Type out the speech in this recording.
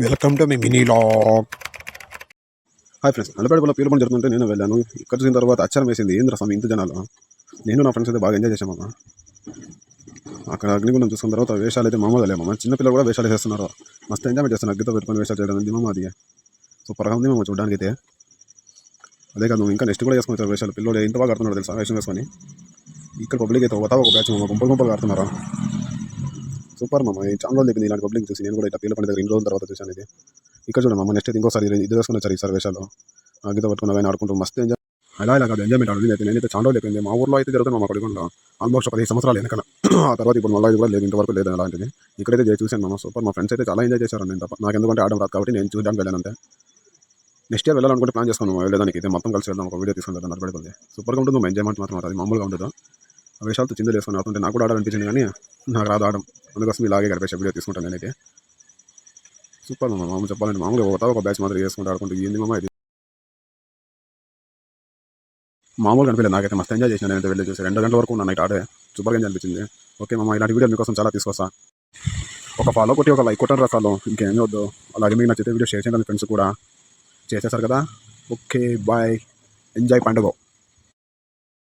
Welcome to మీ mini vlog. Hi friends, అల్లపేటలో పీరు పని జరుగుతుంటే నేను వెళ్ళాను. ఇక్కడ చూసిన తర్వాత అచ్చరం వేసింది, ఏంద్ర స్వామి ఇంత జనాలు. నేను నా ఫ్రెండ్స్ అయితే బాగా ఎంజాయ్ చేసామమ్మా. అక్కడ అగ్నిగుండం చూసుకున్న తర్వాత వేషాలు అయితే మామూలు లేమమ్మా. చిన్నపిల్లలు కూడా వేషాలు చేస్తున్నారు. మస్తు ఎంజాయ్ చేస్తున్నారు. అగ్గితో పెట్టుకొని వేషాలు చేయడం దిమమ్మ అది సూపర్గా ఉంది మేము చూడడానికి అయితే. అదే కాదు, ఇంకా నెక్స్ట్ కూడా చేసుకుని వేషాలు. పిల్లలు ఎంత బాగా ఆడుతున్నారు తెలుసా వేషం వేసుకొని. ఇక్కడ పబ్లిక్ అయితే ఒక బ్యాచ్ గుంపులు గుంపులు ఆడుతున్నారు. సూపర్ మమ్మ. చాలా రోజులు అయిపోయింది ఇలాంటి పబ్లిక్ చూసి. నేను కూడా ఇట్లా పీల పండుగ దగ్గర 2 రోజుల తర్వాత చూశాను ఇది. ఇక్కడ చూడమ్మా, నెక్స్ట్ అయితే ఇంకోసారి ఇది వేసుకుని వచ్చారు ఈసారి వేషాలు. అగ్గితో పట్టుకున్న కానీ ఆడుకుంటూ మస్తు ఎంజాయ్. అలా కాదు, ఎంజాయ్మెంట్ ఆడుతుంది అయితే. నేనైతే చాలా రోజులు అయిపోయింది. మా ఊర్లో అయితే జరుగుతుంది మా కొడుకుండా ఆల్మోస్ట్ 15 సంవత్సరాలు వెనకాల. ఆ తర్వాత ఇప్పుడు మళ్ళీ ఇది కూడా లేదు, ఇంతవరకు లేదు అలాంటిది. ఇక్కడైతే చూశాను మమ్మ. సూపర్. మా ఫ్రెండ్స్ అయితే చాలా ఎంజాయ్ చేశారు. నేను తప్ప నాకు ఎందుకంటే ఆడడం రాదు కాబట్టి నేను చూడడానికి వెళ్ళాను అంతే. నెక్స్ట్ ఇయర్ వెళ్ళాలనుకుంటే ప్లాన్ చేసుకున్నాము వెళ్ళడానికి అయితే. మొత్తం కలిసి వెళ్దాం, ఒక వీడియో తీసుకుంటాను నడపడుతుంది. సూపర్గా ఉంటుంది. ఎంజాయ్మెంట్ మాత్రం అది మామూలుగా ఉండదు. ఆ వేషాలతో చిందులు వేసుకొని ఆడుతుంటే నాకు కూడా ఆడాలనిపించింది, కానీ నాకు రాదు ఆడడం. అందుకోసం ఇలాగే గడిపేసి వీడియో తీసుకుంటాను నేనైతే. సూపర్ మమ్మ. మామూలు చెప్పాలంటే మామూలుగా ఒక బ్యాచ్ మాత్రం చేసుకుంటూ ఆడుకుంటూ ఏంది మమ్మ ఇది. మామూలుగా అనిపించలేదు నాకైతే. మస్తు ఎంజాయ్ చేసిన నేనైతే వెళ్ళి చూసి 2 గంటల వరకు ఉన్న నైట్ ఆడే. సూపర్గా ఎంజాయ్ అనిపించింది. ఓకే మమ్మ, ఇలాంటి వీడియో మీకోసం చాలా తీసుకొస్తా. ఒక ఫాలో కొట్టి ఒక లైక్ కొట్టండి రకాలు, ఇంకేమీ వద్దు. అలాగే మీకు నచ్చితే వీడియో షేర్ చేయండి ఫ్రెండ్స్ కూడా. చేసేసారు కదా. ఓకే బాయ్, ఎంజాయ్ పండుగ.